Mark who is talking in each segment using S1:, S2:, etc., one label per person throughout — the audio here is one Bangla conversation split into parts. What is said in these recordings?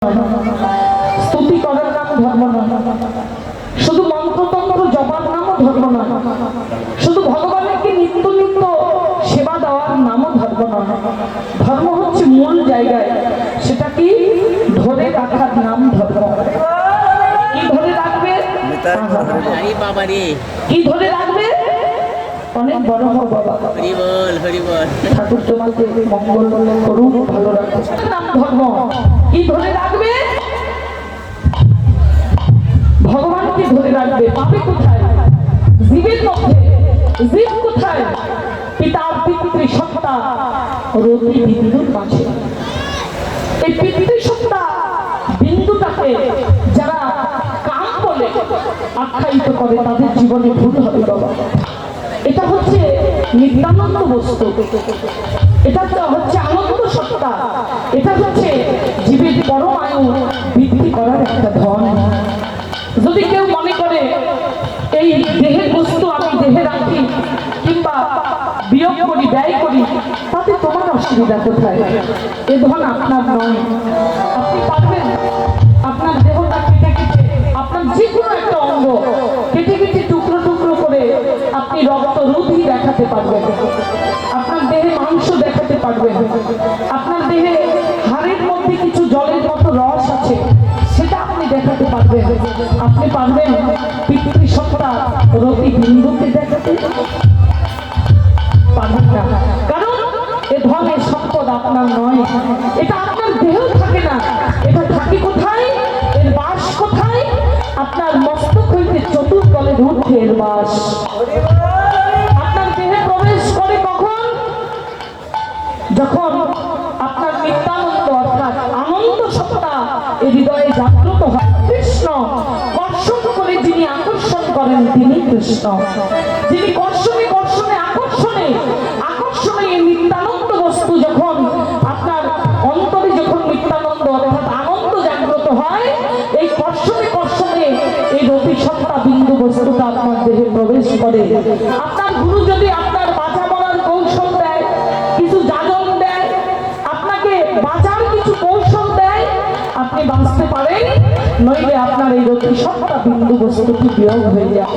S1: স্তুতি করার নাম ধর্ম নয়, শুধু মন্ত্রতন্ত্র জপার নামও ধর্ম নয়, শুধু ভগবানকে নিত্য নিত্য সেবা দেওয়ার নামও ধর্ম নয়। ধর্ম হচ্ছে মূল জায়গায়, সেটা কি ধরে রাখার নাম ধর্ম। কি ধরে রাখবে? কি ধরে রাখবে? অনেক বড় হোক বাবা, ঠাকুর তোমাকে মঙ্গল করুক, ভালো রাখুক। নাম ধর্ম। কি ধরে রাখবে? ভগবানকে ধরে রাখবে। পাপে কোথায়? জীবের মধ্যে। জীব কোথায়? পিতার পিতৃসত্তা রতি বিন্দুর মাঝে। এই পিতৃসত্তা বিন্দুটাকে যারা কাম বলে আখ্যায়িত করে তাদের জীবনে ভুল হবে বাবা। এটা হচ্ছে নিত্যানন্দ বস্তু, এটা হচ্ছে আনন্দ সত্তা, এটা হচ্ছে জীবের পরম আয়ু বৃদ্ধি করার একটা ধন। যদি কেউ মনে করে এই দেহের বস্তু আমি দেহে রাখি কিংবা বিয়োগ করি, ব্যয় করি, তাতে তোমার অসুবিধা কোথায়? এ ধন আপনার নয়। আপনি পারবেন আপনার দেহটা কেটে কেটে, আপনার যে কোনো একটা অঙ্গ কেটে কেটে টুকরো টুকরো করে আপনি রক্ত রুধি দেখাতে পারবেন, আপনার দেহে মাংস দেখাতে পারবেন, আপনার দেহে হাড়ের মধ্যে কিছু জলের মতো রস আছে সেটা আপনি দেখাতে পারবেন। আপনি পারবেন পিতৃসত্তা রতি বিন্দুকে দেখাতে? পারবেন না, কারণ এ ধনের সম্পদ আপনার নয়, এটা আপনার দেহেও থাকে না। এটা থাকে কোথায়? এর বাস কোথায়? আপনার মস্তক হইতে চতুর্দলের ঊর্ধ্বে এর বাস। আপনার দেহে প্রবেশ করে কখন? যখন আপনার নিত্যানন্দ অর্থাৎ আনন্দ সত্তা এই হৃদয়ে জাগ্রত হয়। কৃষ্ণ কর্ষণ করে যিনি আকর্ষণ করেন তিনি কৃষ্ণ। যিনি কর্ষণে কর্ষণে আকর্ষণে আকর্ষণে এই নিত্যানন্দ বস্তু যখন আপনার অন্তরে যখন নিত্যানন্দ অর্থাৎ আনন্দ জাগ্রত হয়, এই কর্ষণে কর্ষণে এই রতি সত্তা বিন্দু বস্তুটা আপনার দেহে প্রবেশ করে। আপনার গুরু যদি আপনার বাঁচা মরার কৌশল দেয়, কিছু যাজন দেয়, আপনাকে বাঁচার কিছু কৌশল দেয়, আপনি বাঁচতে পারেন, নইলে আপনার এই রতি সত্তা বিন্দু বস্তুটি বিয়োগ হয়ে যায়।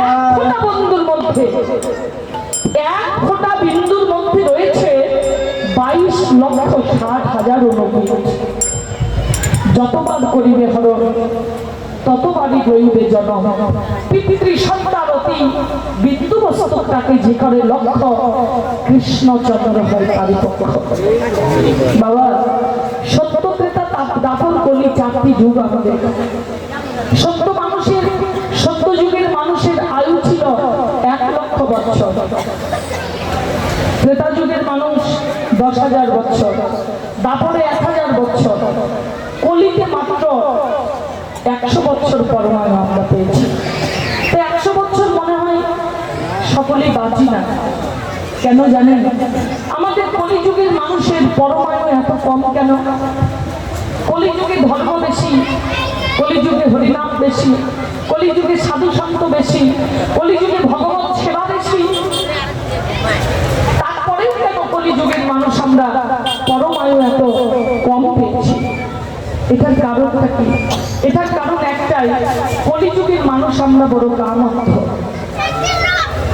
S1: এক ফোঁটা বিন্দুর মধ্যে, এক ফোঁটা বিন্দুর মধ্যে রয়েছে 22,60,000 অনুভূতি। যতবার করিবে হরণ ততবারই রইবে জনম। পিতৃসত্তা রতি বিন্দু বস্তুটাকে যে করে লক্ষ্য, কৃষ্ণচন্দ্র হয় তারই পক্ষ। বাবা, সত্য ত্রেতা দাপর কলি চারটি যুগ আমাদের। সত্য মানুষের, সত্য যুগের মানুষের আয়ু ছিল 1,00,000 বছর। ত্রেতা যুগের মানুষ 10,000 বছর, দাপরে 1,000 বছর, কলিতে মাত্র 100 বছর পরমায়ু আমরা পেয়েছি। তো 100 বছর মনে হয় সকলেই বাঁচি না। কেন জানেন? আমাদের কলিযুগের মানুষের পরমায়ু এত কম কেন? কলিযুগে ধর্ম বেশি, কলিযুগে হরিনাম বেশি, কলিযুগে সাধু সন্ত বেশি, কলিযুগে ভগবত সেবা বেশি, তারপরেও কেন কলিযুগের মানুষ আমরা পরমায়ু এত কম পেয়েছি? এটার কারণটা কি? এটার কারণ একটাই, কলিযুগের মানুষ আমরা বড় কামার্থ।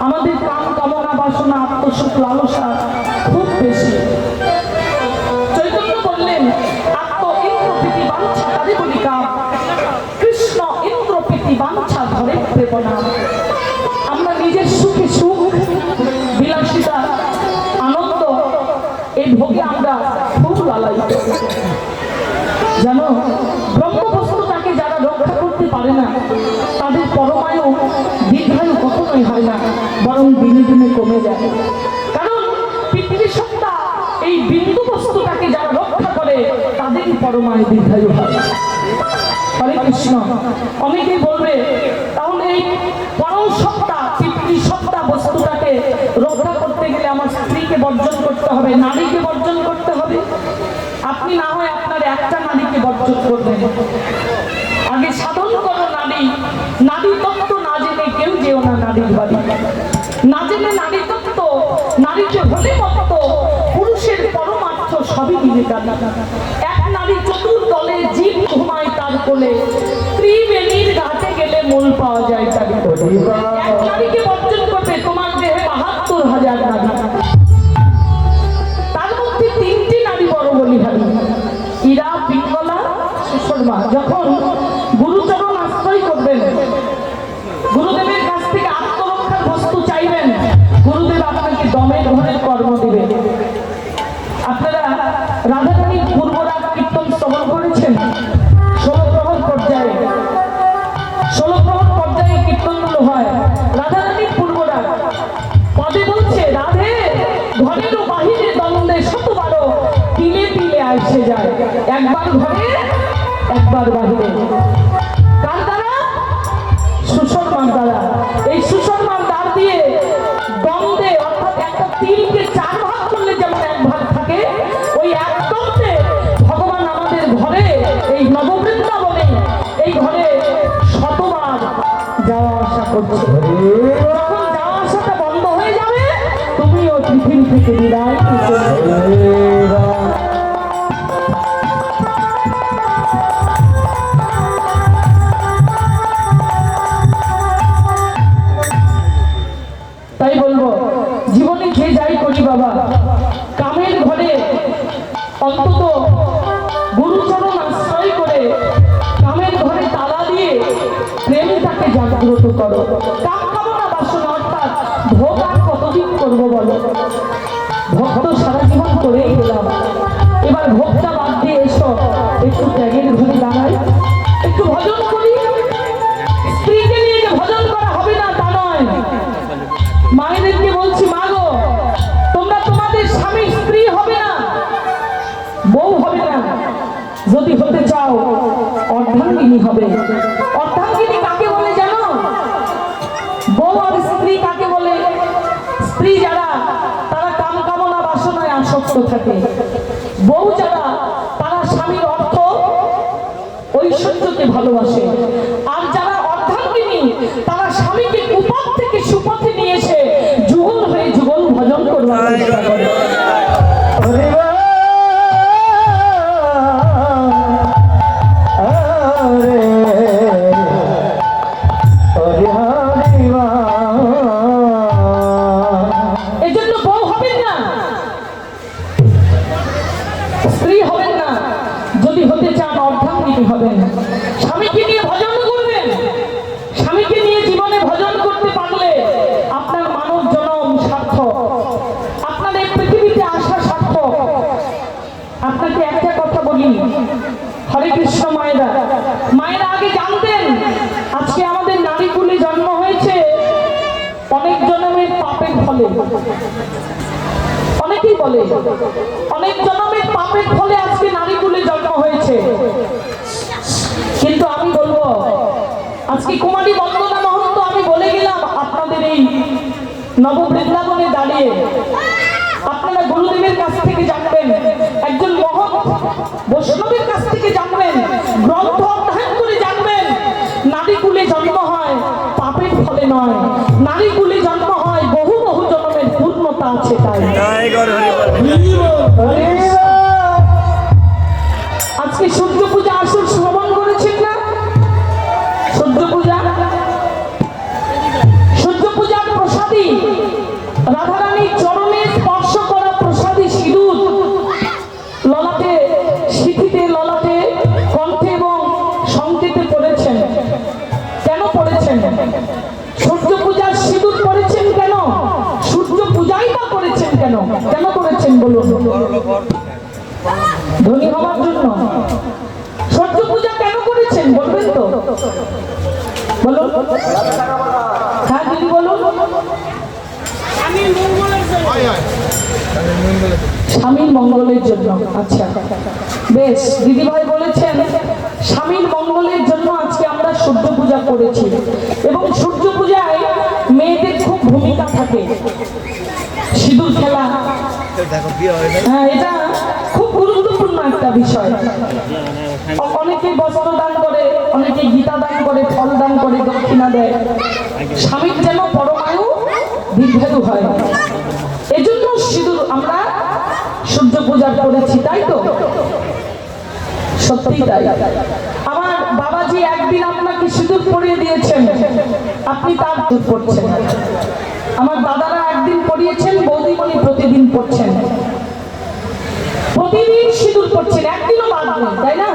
S1: আমাদের কাম কামনা বাসনা আত্মসুখ লালসা খুব বেশি। চৈতন্য বললেন আত্ম ইন্দ্রপ্রীতি বাঞ্ছা তারে বলি কাম, কৃষ্ণ ইন্দ্রপ্রীতি বাঞ্ছা ধরে প্রেরণা। আমরা নিজের সুখে সুখ, বিলাসিতা, আনন্দ, এই ভোগে আমরা খুব লালায়িত। জানো, ব্রহ্মবস্তুটাকে যারা রক্ষা করতে পারে না তাদের পরমায়ু দীর্ঘায়ু কখনোই হয় না, বরং দিনে দিনে কমে যায়। কারণ পিতৃসত্তা এই বিন্দু বস্তুটাকে যারা রক্ষা করে তাদেরই পরমায়ু দীর্ঘায়ু হয়। হরে কৃষ্ণ। অনেকেই বলবে তাহলে এই পরম সত্তা পিতৃসত্তা বস্তুটাকে রক্ষা করতে গেলে আমার স্ত্রীকে বর্জন করতে হবে, নারীকে বর্জন করতে হবে। আপনি না হয় আপনার একটা নারীকে বর্জন করবেন, আগে সাধন করো নারী। নারী তত্ত্ব না জেনে কেউ যেও না নারীর বাড়ি। না জেনে নারী তত্ত্ব, নারীকে হলে মত্ত, পুরুষের পরমার্থ সবই দিবে। এক নারী চতুর্দলে জীব ঘুমায় তার কোলে, ত্রিবেণীর ঘাটে গেলে মূল পাওয়া যায় তাকে। এক নারীকে বর্জন করবে তোমার দেহে ৭২,০০০ নারী, তার মধ্যে ৩টি নারী বড় বলিহারী, ইরা, পিঙ্গলা, সুশর্মা। যখন গুরুচরণ আশ্রয় করবেন, গুরুদেবের কাছ থেকে আত্মরক্ষার বস্তু চাইবেন, গুরুদেব আপনাকে দমের ঘরের কর্ম দিবেন। আপনারা রাধারানীর পূর্বরাগ কীর্তন শ্রবণ করেছেন? ১৬ প্রহর পর্যায়ে, ১৬ প্রহর পর্যায়ে কীর্তনগুলো হয়। রাধারানীর পূর্বরাগ পদে বলছে, রাধে ঘরের ও বাহিরে দ্বন্দ্বে শতবারও তিলে তিলে আসে যায়, একবার ঘরে একবার বাহিরে। কার দ্বারা? সুশর্মার দ্বারা। এই সুশর্মার দ্বার দিয়ে দ্বন্দ্বে, অর্থাৎ একটা তিলকে 4 ভাগ করলে যেমন 1 ভাগ থাকে, ওই এক দ্বন্দ্বে ভগবান আমাদের ঘরে, এই নববৃন্দাবনে, এই ঘরে শতবার যাওয়া আসা করছে। যখন যাওয়া আসাটা বন্ধ হয়ে যাবে, তুমিও পৃথিবী থেকে বিদায় নিতে। তাই বলবো, জীবনে যে যাই করি বাবা, কামের ঘরে অন্তত গুরুচরণ আশ্রয় করে কামের ঘরে তালা দিয়ে প্রেমটাকে জাগ্রত করো। কাম কামনা বাসনা, অর্থাৎ ভোগ আর কতদিন করবো বলো? ভক্ত সারা জীবন করেই গেলাম, এবার ভোগটা বাদ দিয়ে এসো, একটু ত্যাগের ঘরে দাঁড়াই, একটু ভজন করি। স্ত্রীকে নিয়ে যে ভজন করা হবে না তা নয়। মায়েদেরকে বলছি, মা গো, তোমরা তোমাদের স্বামী স্ত্রী হবে না, বউ হবে না, যদি হতে চাও অর্ধাঙ্গিনী হবে। অর্ধাঙ্গিনী কাকে বলে জানো? বউ আর স্ত্রী কাকে বলে? স্ত্রী যারা, তারা কাম কামনা বাসনায় আসক্ত থাকে। বউ যারা, তারা স্বামীর অর্থ ঐশ্বর্যকে ভালোবাসে। আর যারা অর্ধাঙ্গিনী, তারা স্বামীকে কুপথ থেকে সুপথে নিয়ে এসে যুগল হয়ে যুগল ভজন করবার চেষ্টা করে। এজন্য বউ হবেন না, স্ত্রী হবেন না, যদি হতে চান অর্ধাঙ্গিনী হবেন। স্বামীকে নিয়ে ভজন করবেন, স্বামীকে নিয়ে জীবনে ভজন করতে পারলে আপনার মানব জনম সার্থক, আপনার এই পৃথিবীতে আসা সার্থক। আপনাকে একটা কথা বলি, হরে কৃষ্ণ মায়েরা, মায়েরা আগে জানতেন আজকে আমাদের নারী কুলে জন্ম হয়েছে অনেক জন্মের পাপের ফলে। অনেকেই বলে অনেক জন্মের পাপের ফলে আজকে নারী কুলে জন্ম হয়েছে, কিন্তু আমি বলবো, আজকে কুমারী বন্দনা মহন্ত আমি বলে গেলাম আপনাদের এই নববৃন্দাবনে দাঁড়িয়ে, আপনারা গুরুদেবের কাছ থেকে জানবেন, একজন মহৎ বৈষ্ণবের কাছ থেকে জানবেন, গ্রন্থ অধ্যয়ন করে জানবেন, নারী কুলে জন্ম হয় পাপের ফলে নয়, নারী কুলে জন্ম হয় বহু বহু জন্মের পূর্ণতা আছে তাই। আজকে সূর্য পূজা আসর শ্রবণ করেছেন না? সূর্য পূজা, সূর্য পূজার প্রসাদী রাধারানীর চরণে স্পর্শ করা প্রসাদী সিঁদুর ললাটে, সিঁথিতে, ললাটে, কণ্ঠে এবং সংকেতে পড়েছেন। কেন পড়েছেন? সূর্য পূজার সিঁদুর পড়েছেন কেন? সূর্য পূজাই বা করেছেন কেন? কেন করেছেন বলুন? ধনী হওয়ার জন্য? সূর্য পূজা কেন করেছেন বলবেন তো? বলুন। হ্যাঁ দিদি বলুন। স্বামীর মঙ্গলের জন্য। আচ্ছা বেশ, দিদিভাই বলেছেন স্বামীর মঙ্গলের জন্য আজকে আমরা সূর্য পূজা করেছি, এবং সূর্য পূজায় মেয়েদের খুব ভূমিকা থাকে। সিঁদুর খেলা, হ্যাঁ, এটা খুব গুরুত্বপূর্ণ একটা বিষয়। অনেকে বস্ত্র দান করে, অনেকে গীতা দান করে, ফল দান করে, দক্ষিণা দেয়, স্বামীর যেন পরমায়ু দীর্ঘায়ু হয়। এজন্য সিঁদুর আমরা সূর্য পূজা করেছি, তাই তো? সত্যি তাই। আমার বাবাজি একদিন আপনাকে সিঁদুর পরিয়ে দিয়েছেন, আপনি তার দুধ পড়ছেন। আমার দাদারা একদিন পরিয়েছেন, বৌদিমণি প্রতিদিন পড়ছেন, প্রতিদিন সিঁদুর পড়ছেন, একদিনও বাদ নেই, তাই না?